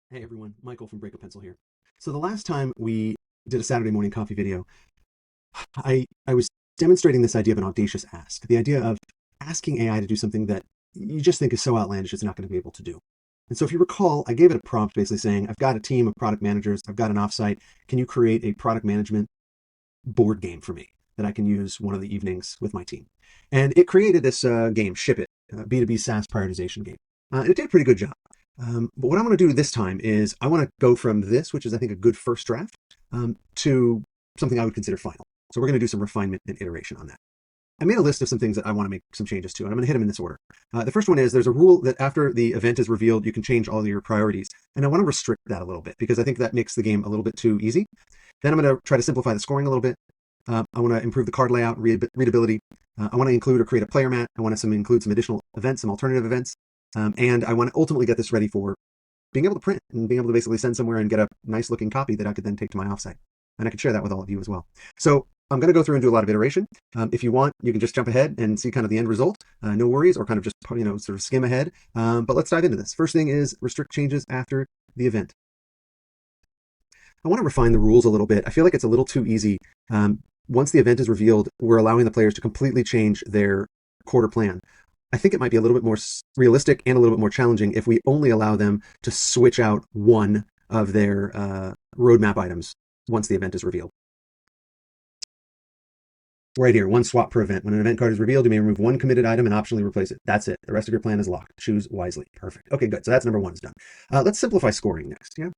Hey everyone, Michael from Break a Pencil here. So the last time we did a Saturday morning coffee video, I was demonstrating this idea of an audacious ask, the idea of asking AI to do something that you just think is so outlandish it's not going to be able to do. And so if you recall, I gave it a prompt basically saying, I've got a team of product managers, I've got an offsite, can you create a product management board game for me that I can use one of the evenings with my team? And it created this game, Ship It, B2B SaaS prioritization game. It did a pretty good job. But what I want to do this time is I want to go from this, which is I think a good first draft, to something I would consider final. So we're going to do some refinement and iteration on that. I made a list of some things that I want to make some changes to, and I'm going to hit them in this order. The first one is there's a rule that after the event is revealed, you can change all your priorities. And I want to restrict that a little bit because I think that makes the game a little bit too easy. Then I'm going to try to simplify the scoring a little bit. I want to improve the card layout and readability. I want to include or create a player mat. I want to include some additional events, some alternative events. And I want to ultimately get this ready for being able to print and being able to basically send somewhere and get a nice looking copy that I could then take to my offsite. And I could share that with all of you as well. So I'm going to go through and do a lot of iteration. If you want, you can just jump ahead and see kind of the end result. No worries, or kind of just, sort of skim ahead. But let's dive into this. First thing is restrict changes after the event. I want to refine the rules a little bit. I feel like it's a little too easy. Once the event is revealed, we're allowing the players to completely change their quarter plan. I think it might be a little bit more realistic and a little bit more challenging if we only allow them to switch out one of their roadmap items once the event is revealed. Right here, one swap per event. When an event card is revealed, you may remove one committed item and optionally replace it. That's it. The rest of your plan is locked. Choose wisely. Perfect. Okay, good. So that's number one is done. Let's simplify scoring next. Yeah.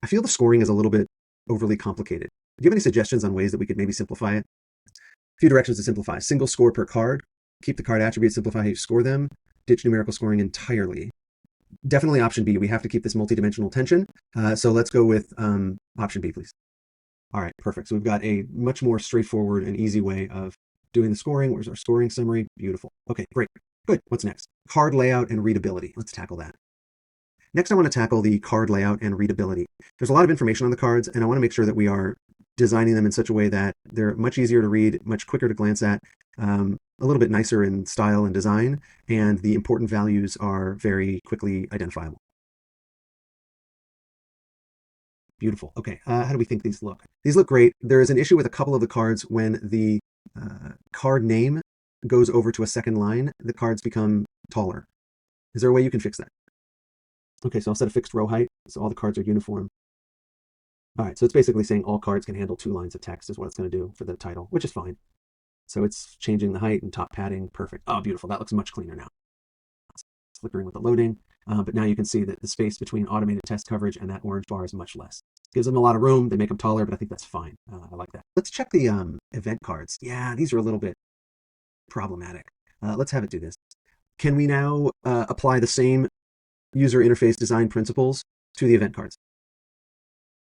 I feel the scoring is a little bit overly complicated. Do you have any suggestions on ways that we could maybe simplify it? A few directions to simplify. Single score per card. Keep the card attributes, simplify how you score them. Ditch numerical scoring entirely. Definitely option B. We have to keep this multidimensional tension. So let's go with option B, please. All right, perfect. So we've got a much more straightforward and easy way of doing the scoring. Where's our scoring summary? Beautiful. Okay, great. Good. What's next? Card layout and readability. Let's tackle that. Next, I want to tackle the card layout and readability. There's a lot of information on the cards, and I want to make sure that we are designing them in such a way that they're much easier to read, much quicker to glance at, a little bit nicer in style and design, and the important values are very quickly identifiable. Beautiful. Okay, how do we think these look? These look great. There is an issue with a couple of the cards when the card name goes over to a second line, the cards become taller. Is there a way you can fix that? Okay, so I'll set a fixed row height, so all the cards are uniform. All right, so it's basically saying all cards can handle 2 lines of text is what it's going to do for the title, which is fine. So it's changing the height and top padding. Perfect. Oh, beautiful. That looks much cleaner now. It's flickering with the loading. But now you can see that the space between automated test coverage and that orange bar is much less. Gives them a lot of room. They make them taller, but I think that's fine. I like that. Let's check the event cards. Yeah, these are a little bit problematic. Let's have it do this. Can we now apply the same user interface design principles to the event cards?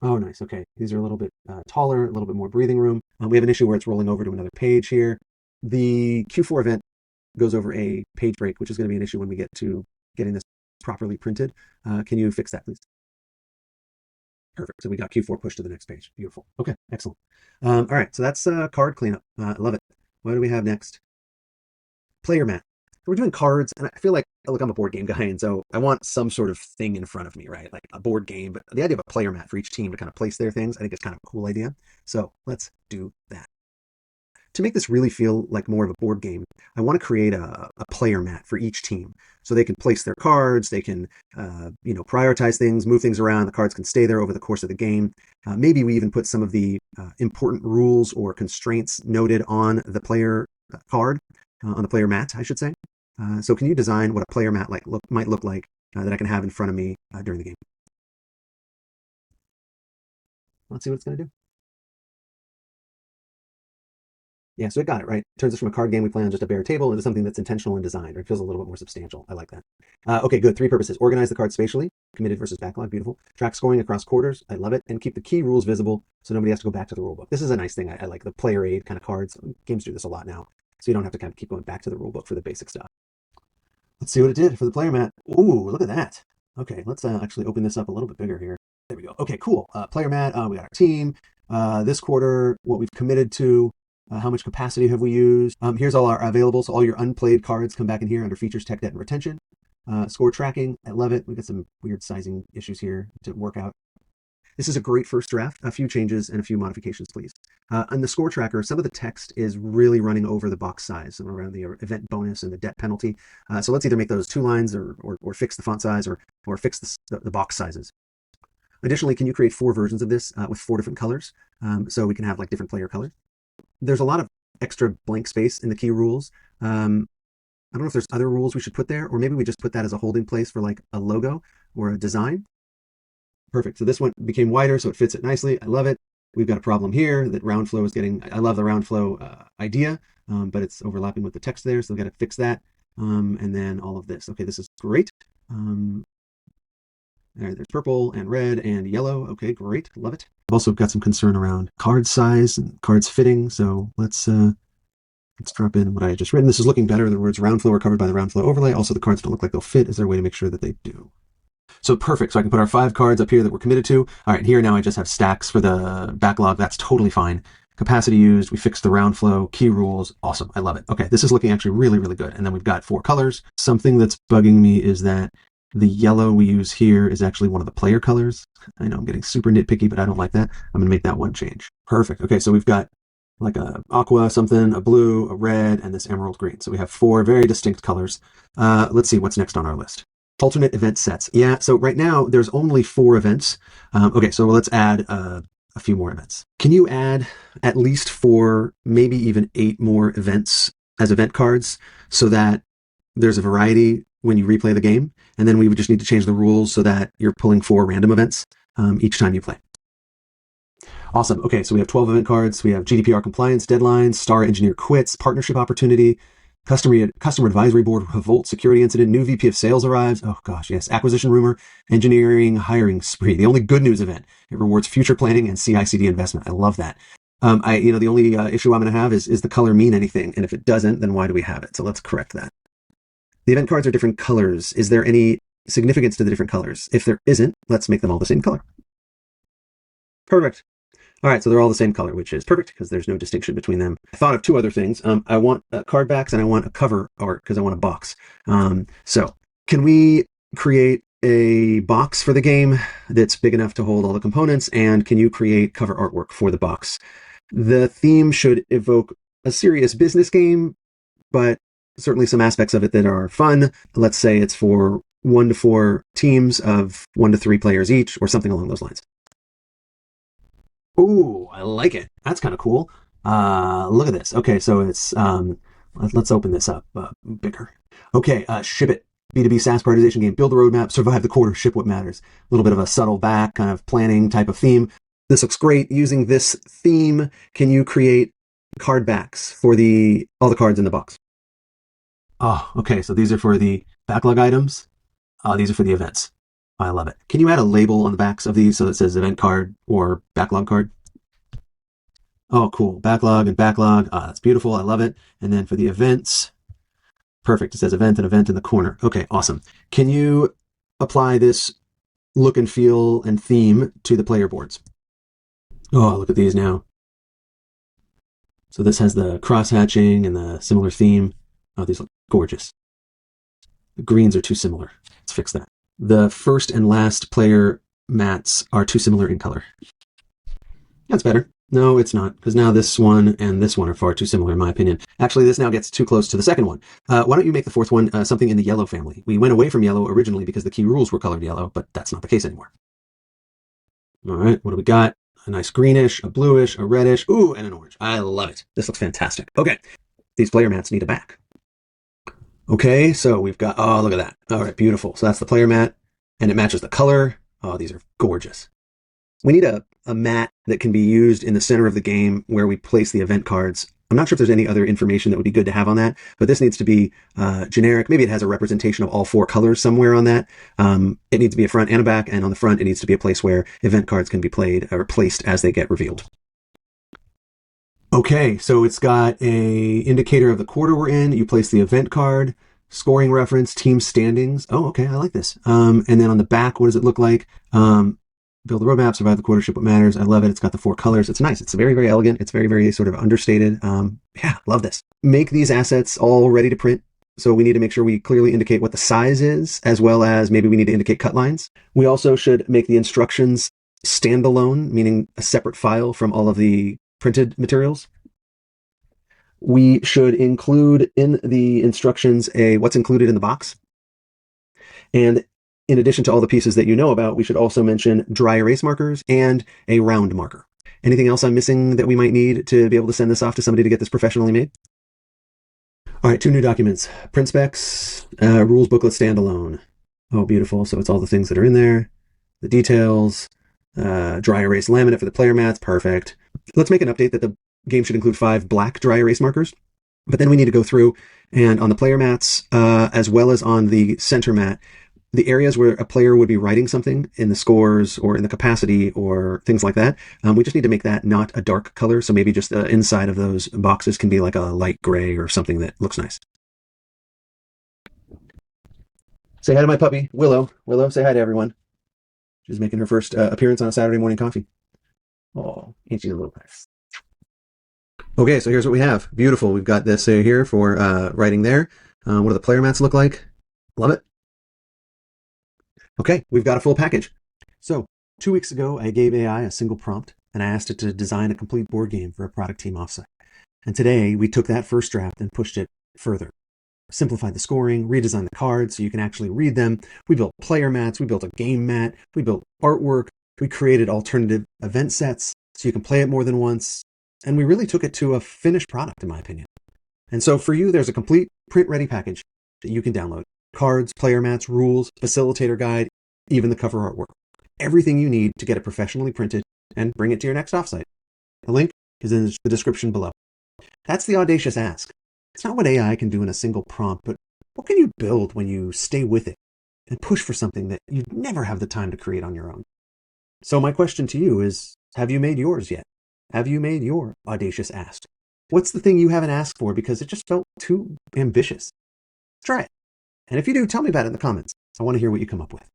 Oh, nice. Okay. These are a little bit taller, a little bit more breathing room. We have an issue where it's rolling over to another page here. The Q4 event goes over a page break, which is going to be an issue when we get to getting this properly printed. Can you fix that, please? Perfect. So we got Q4 pushed to the next page. Beautiful. Okay, excellent. All right, so that's card cleanup. I love it. What do we have next? Player mat. We're doing cards, and I feel like, look, I'm a board game guy, and so I want some sort of thing in front of me, right? Like a board game, but the idea of a player mat for each team to kind of place their things, I think it's kind of a cool idea. So let's do that. To make this really feel like more of a board game, I want to create a player mat for each team. So they can place their cards, they can prioritize things, move things around, the cards can stay there over the course of the game. Maybe we even put some of the important rules or constraints noted on the player card, on the player mat, I should say. So can you design what a player mat might look like that I can have in front of me during the game? Let's see what it's going to do. Yeah, so it got it, right? Turns us from a card game we play on just a bare table into something that's intentional and designed, or it feels a little bit more substantial. I like that. Okay, good. 3 purposes. Organize the cards spatially, committed versus backlog, beautiful. Track scoring across quarters, I love it. And keep the key rules visible so nobody has to go back to the rulebook. This is a nice thing. I like the player aid kind of cards. Games do this a lot now, so you don't have to kind of keep going back to the rulebook for the basic stuff. Let's see what it did for the player mat. Ooh, look at that. Okay, let's actually open this up a little bit bigger here. There we go. Okay, cool. Player mat, we got our team. This quarter, what we've committed to, how much capacity have we used? Here's all our available. So all your unplayed cards come back in here under features, tech debt, and retention. Score tracking, I love it. We got some weird sizing issues here to work out. This is a great first draft. A few changes and a few modifications, please. On the score tracker, some of the text is really running over the box size around the event bonus and the debt penalty. So let's either make those 2 lines or fix the font size or fix the box sizes. Additionally, can you create 4 versions of this with 4 different colors? So we can have like different player colors. There's a lot of extra blank space in the key rules. I don't know if there's other rules we should put there, or maybe we just put that as a holding place for like a logo or a design. Perfect. So this one became wider, so it fits it nicely. I love it. We've got a problem here that round flow is getting, I love the round flow idea, but it's overlapping with the text there, so we've got to fix that. And then all of this. Okay, this is great. There's purple and red and yellow. Okay, great. Love it. I've also got some concern around card size and cards fitting, so let's drop in what I had just written. This is looking better. The words round flow are covered by the round flow overlay. Also, the cards don't look like they'll fit. Is there a way to make sure that they do? So perfect. So I can put our 5 cards up here that we're committed to. All right, here now I just have stacks for the backlog. That's totally fine. Capacity used. We fixed the round flow. Key rules. Awesome. I love it. Okay, this is looking actually really, really good. And then we've got 4 colors. Something that's bugging me is that the yellow we use here is actually one of the player colors. I know I'm getting super nitpicky, but I don't like that. I'm going to make that one change. Perfect. Okay, so we've got like a aqua something, a blue, a red, and this emerald green. So we have 4 very distinct colors. Let's see what's next on our list. Alternate event sets. Yeah, so right now there's only 4 events. Okay, so let's add a few more events. Can you add at least 4, maybe even 8 more events as event cards so that there's a variety when you replay the game? And then we would just need to change the rules so that you're pulling 4 random events each time you play. Awesome. Okay, so we have 12 event cards. We have GDPR compliance, deadlines, star engineer quits, partnership opportunity, customer advisory board, revolt, security incident, new VP of sales arrives. Oh gosh, yes. Acquisition rumor, engineering, hiring spree. The only good news event. It rewards future planning and CI/CD investment. I love that. The only issue I'm going to have is the color mean anything? And if it doesn't, then why do we have it? So let's correct that. The event cards are different colors. Is there any significance to the different colors? If there isn't, let's make them all the same color. Perfect. All right, so they're all the same color, which is perfect because there's no distinction between them. I thought of 2 other things. I want card backs and I want a cover art because I want a box. So can we create a box for the game that's big enough to hold all the components? And can you create cover artwork for the box? The theme should evoke a serious business game, but certainly some aspects of it that are fun. Let's say it's for 1 to 4 teams of 1 to 3 players each or something along those lines. Ooh, I like it. That's kind of cool. Look at this. Okay, so it's, let's open this up bigger. Okay, ship it. B2B SaaS prioritization game. Build the roadmap, survive the quarter, ship what matters. A little bit of a subtle back kind of planning type of theme. This looks great. Using this theme, can you create card backs for all the cards in the box? Oh, okay. So these are for the backlog items. These are for the events. I love it. Can you add a label on the backs of these so that it says event card or backlog card? Oh, cool. Backlog and backlog. That's beautiful. I love it. And then for the events, perfect. It says event and event in the corner. Okay, awesome. Can you apply this look and feel and theme to the player boards? Oh, look at these now. So this has the cross-hatching and the similar theme. Oh, these look gorgeous. The greens are too similar. Let's fix that. The first and last player mats are too similar in color. That's better. No, it's not, because now this one and this one are far too similar, in my opinion. Actually, this now gets too close to the second one. Why don't you make the 4th one something in the yellow family? We went away from yellow originally because the key rules were colored yellow, but that's not the case anymore. All right, what do we got? A nice greenish, a bluish, a reddish, ooh, and an orange. I love it. This looks fantastic. Okay, these player mats need a back. Okay, so we've got, oh, look at that. All right, beautiful. So that's the player mat, and it matches the color. Oh, these are gorgeous. We need a mat that can be used in the center of the game where we place the event cards. I'm not sure if there's any other information that would be good to have on that, but this needs to be generic. Maybe it has a representation of all 4 colors somewhere on that. It needs to be a front and a back, and on the front, it needs to be a place where event cards can be played or placed as they get revealed. Okay, so it's got a indicator of the quarter we're in. You place the event card, scoring reference, team standings. Oh, okay, I like this. And then on the back, what does it look like? Build the roadmap, survive the quarter, ship what matters. I love it. It's got the 4 colors. It's nice. It's very, very elegant. It's very, very sort of understated. Yeah, love this. Make these assets all ready to print So we need to make sure we clearly indicate what the size is, as well as maybe we need to indicate cut lines. We also should make the instructions standalone, meaning a separate file from all of the printed materials. We should include in the instructions what's included in the box. And in addition to all the pieces that you know about, we should also mention dry erase markers and a round marker. Anything else I'm missing that we might need to be able to send this off to somebody to get this professionally made? All right, 2 new documents. Print specs, rules booklet standalone. Oh, beautiful. So it's all the things that are in there. The details, dry erase laminate for the player mats. Perfect. Let's make an update that the game should include 5 black dry erase markers. But then we need to go through and on the player mats, as well as on the center mat, the areas where a player would be writing something in the scores or in the capacity or things like that, we just need to make that not a dark color. So maybe just the inside of those boxes can be like a light gray or something that looks nice. Say hi to my puppy, Willow. Willow, say hi to everyone. She's making her first appearance on a Saturday morning coffee. Oh, ain't she a little nice? Okay, so here's what we have. Beautiful. We've got this here for writing there. What do the player mats look like? Love it. Okay, we've got a full package. So 2 weeks ago, I gave AI a single prompt and I asked it to design a complete board game for a product team offsite. And today we took that first draft and pushed it further. Simplified the scoring, redesigned the cards so you can actually read them. We built player mats, we built a game mat, we built artwork, we created alternative event sets so you can play it more than once. And we really took it to a finished product, in my opinion. And so for you, there's a complete print-ready package that you can download. Cards, player mats, rules, facilitator guide, even the cover artwork. Everything you need to get it professionally printed and bring it to your next offsite. The link is in the description below. That's the Audacious Ask. It's not what AI can do in a single prompt, but what can you build when you stay with it and push for something that you'd never have the time to create on your own? So my question to you is, have you made yours yet? Have you made your Audacious Ask? What's the thing you haven't asked for because it just felt too ambitious? Try it. And if you do, tell me about it in the comments. I want to hear what you come up with.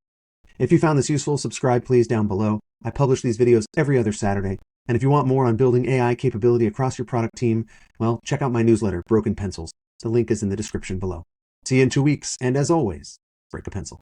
If you found this useful, subscribe please down below. I publish these videos every other Saturday. And if you want more on building AI capability across your product team, well, check out my newsletter, Broken Pencils. The link is in the description below. See you in 2 weeks. And as always, break a pencil.